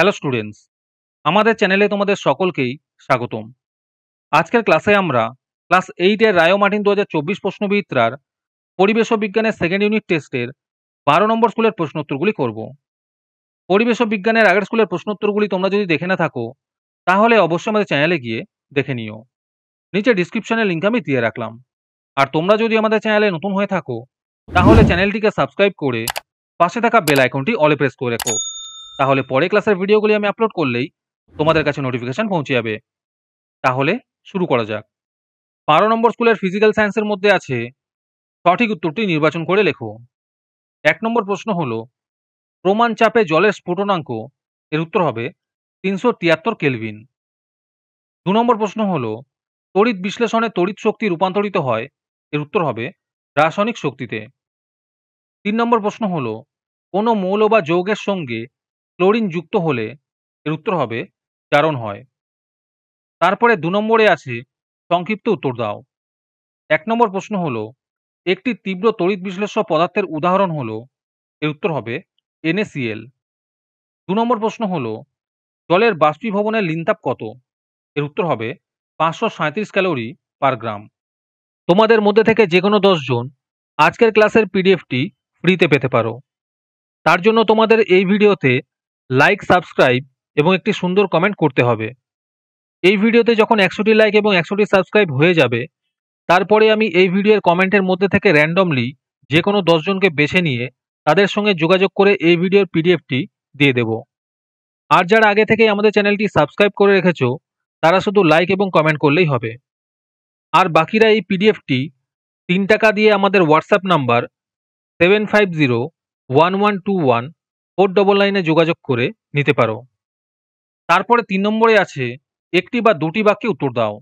Hello students, আমাদের চ্যানেলে তোমাদের সকলকেই স্বাগতম। আজকের ক্লাসে আমরা ক্লাস 8 এর রায় ও মার্টিন 2024 প্রশ্নবিচিত্রার পরিবেশ ও বিজ্ঞানের সেকেন্ড ইউনিট টেস্টের 12 নম্বর স্কুলের প্রশ্নোত্তরগুলি করব। পরিবেশ ও বিজ্ঞানের আগের স্কুলের প্রশ্নোত্তরগুলি তোমরা যদি দেখে না থাকো, তাহলে অবশ্যই আমাদের চ্যানেলে গিয়ে দেখে নিও। নিচে ডিসক্রিপশনে লিঙ্ক আমি দিয়ে রাখলাম। আর তোমরা যদি আমাদের চ্যানেলে নতুন হয়ে থাকো, তাহলে চ্যানেলটিকে সাবস্ক্রাইব করে পাশে থাকা বেল আইকনটি অলে প্রেস করে রেখো। তাহলে পরে ক্লাসের ভিডিওগুলি আমি আপলোড করলেই তোমাদের কাছে নোটিফিকেশন পৌঁছে যাবে। তাহলে শুরু করা যাক। 12 নম্বর স্কুলের ফিজিক্যাল সায়েন্সের মধ্যে আছে, সঠিক উত্তরটি নির্বাচন করে লেখো। 1 নম্বর প্রশ্ন হলো, প্রমাণ চাপে জলের স্ফুটনাঙ্ক, এর উত্তর হবে 373 কেলভিন। 2 নম্বর প্রশ্ন হলো, তড়িৎ বিশ্লেষণে তড়িৎ শক্তি রূপান্তরিত হয়, এর উত্তর হবে রাসায়নিক শক্তিতে। 3 নম্বর প্রশ্ন হলো, কোনো মৌল বা যৌগের সঙ্গে ক্লোরিন যুক্ত হলে, এর উত্তর হবে জারণ হয়। তারপরে 2 নম্বরে আছে, সংক্ষিপ্ত উত্তর দাও। 1 নম্বর প্রশ্ন হলো, একটি তীব্র তড়িৎ বিশ্লেষ্য পদার্থের উদাহরণ হলো, এর উত্তর হবে NaCl। 2 নম্বর প্রশ্ন হলো, জলের বাষ্পীভবনের লিনতাপ কত, এর উত্তর হবে 537 ক্যালোরি পার গ্রাম। তোমাদের মধ্যে থেকে যে কোনো 10 জন আজকের ক্লাসের পিডিএফটি ফ্রিতে পেতে পারো। তার জন্য তোমাদের এই ভিডিওতে লাইক, সাবস্ক্রাইব এবং একটি সুন্দর কমেন্ট করতে হবে। এই ভিডিওতে যখন 100টি লাইক এবং 100টি সাবস্ক্রাইব হয়ে যাবে, তারপরে আমি এই ভিডিওর কমেন্টের মধ্যে থেকে র্যান্ডমলি যে কোনো 10 জনকে বেছে নিয়ে তাদের সঙ্গে যোগাযোগ করে এই ভিডিওর পিডিএফটি দিয়ে দেব। আর যারা আগে থেকেই আমাদের চ্যানেলটি সাবস্ক্রাইব করে রেখেছো, তারা শুধু লাইক এবং কমেন্ট করলেই হবে। আর বাকিরা এই পিডিএফটি 3 টাকা দিয়ে আমাদের হোয়াটসঅ্যাপ নাম্বার 7501121499 যোগাযোগ করে নিতে পারো। তারপরে 3 নম্বরে আছে, একটি বা দুটি বাক্যে উত্তর দাও।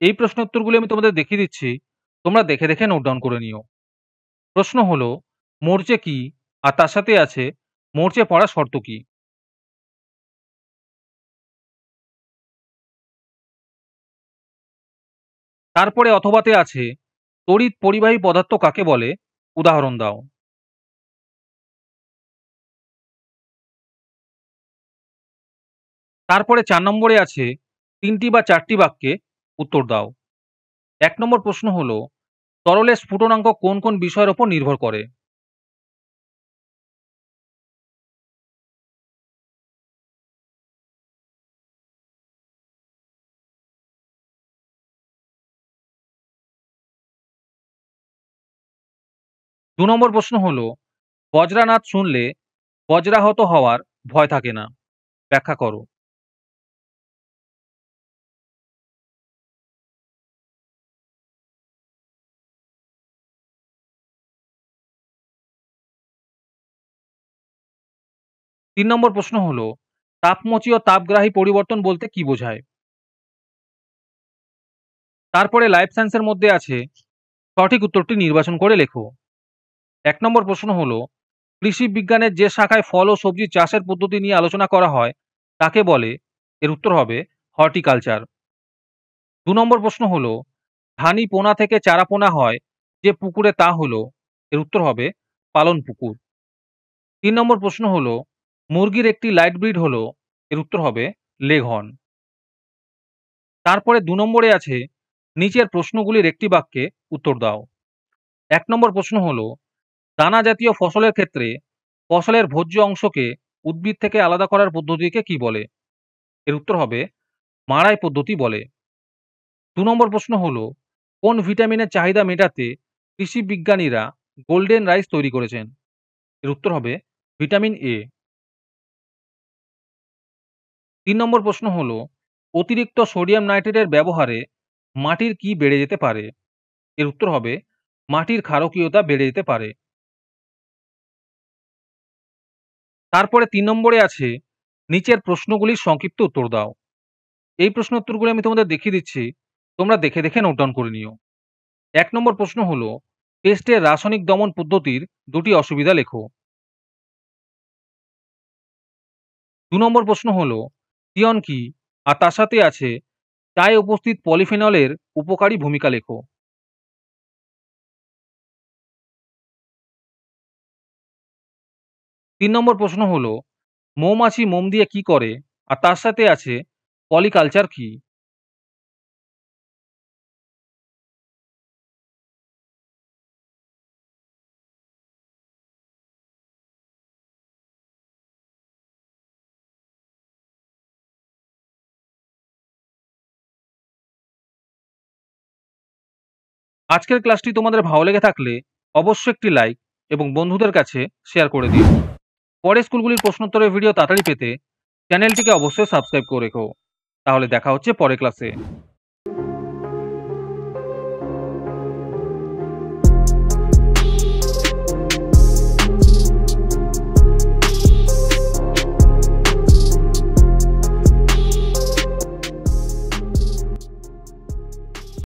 এই প্রশ্ন উত্তরগুলি আমি তোমাদের দেখিয়ে দিচ্ছি, তোমরা দেখে দেখে নোট ডাউন করে নিও। প্রশ্ন হলো, মরচে কি? আর তার সাথে আছে, মরচে পড়া শর্ত কি? তারপরে অথবাতে আছে, তড়িৎ পরিবাহী পদার্থ কাকে বলে? উদাহরণ দাও। তারপরে 4 নম্বরে আছে, 3টি বা 4টি বাক্যে উত্তর দাও। 1 নম্বর প্রশ্ন হলো, তরলের স্ফুটনাঙ্ক কোন কোন বিষয়ের উপর নির্ভর করে? 2 নম্বর প্রশ্ন হলো, বজ্রানাথ শুনলে বজ্রাহত হওয়ার ভয় থাকে না, ব্যাখ্যা করো। 3 নম্বর প্রশ্ন হলো, তাপমোচী ও তাপগ্রাহী পরিবর্তন বলতে কি বোঝায়? তারপরে লাইফ সায়েন্সের মধ্যে আছে, সঠিক উত্তরটি নির্বাচন করে লেখো। 1 নম্বর প্রশ্ন হলো, কৃষি বিজ্ঞানের যে শাখায় ফল ও সবজি চাষের পদ্ধতি নিয়ে আলোচনা করা হয় তাকে বলে? এর উত্তর হবে হর্টিকালচার। 2 নম্বর প্রশ্ন হলো, ধানি পোনা থেকে চারা পোনা হয় যে পুকুরে, তা হলো? এর উত্তর হবে পালন পুকুর। 3 নম্বর প্রশ্ন হলো, মুরগির একটি লাইট ব্রিড হলো? এর উত্তর হবে লেঘর্ন। তারপরে 2 নম্বরে আছে, নিচের প্রশ্নগুলির একটি বাক্যে উত্তর দাও। 1 নম্বর প্রশ্ন হলো, দানা জাতীয় ফসলের ক্ষেত্রে ফসলের ভোজ্য অংশকে উদ্ভিদ থেকে আলাদা করার পদ্ধতিকে কি বলে? এর উত্তর হবে মাড়াই পদ্ধতি বলে। 2 নম্বর প্রশ্ন হলো, কোন ভিটামিনের চাহিদা মেটাতে কৃষি বিজ্ঞানীরা গোল্ডেন রাইস তৈরি করেছেন? এর উত্তর হবে ভিটামিন এ। 3 নম্বর প্রশ্ন হলো, অতিরিক্ত সোডিয়াম নাইট্রেটের ব্যবহারে মাটির কি বেড়ে যেতে পারে? এর উত্তর হবে মাটির ক্ষারকীয়তা বেড়ে যেতে পারে। তারপরে 3 নম্বরে আছে, নিচের প্রশ্নগুলির সংক্ষিপ্ত উত্তর দাও। এই প্রশ্ন উত্তরগুলো আমি তোমাদের দেখিয়ে দিচ্ছি, তোমরা দেখে দেখে নোট ডাউন করে নিও। 1 নম্বর প্রশ্ন হলো, পেস্টের রাসায়নিক দমন পদ্ধতির দুটি অসুবিধা লেখো। 2 নম্বর প্রশ্ন হলো, সিয়ন কি? আর তার সাথে আছে, চায়ে উপস্থিত পলিফেনলের উপকারী ভূমিকা লেখো। 3 নম্বর প্রশ্ন হলো, মৌমাছি মোম দিয়ে কি করে আর তার সাথে আছে পলিকালচার কি? আজকের ক্লাসটি তোমাদের ভালো লেগে থাকলে অবশ্যই একটি লাইক এবং বন্ধুদের কাছে শেয়ার করে দিও। পরের স্কুলগুলির প্রশ্নোত্তরের ভিডিও তাড়াতাড়ি পেতে চ্যানেলটিকে অবশ্যই সাবস্ক্রাইব করে রেখো। তাহলে দেখা হচ্ছে পরের ক্লাসে।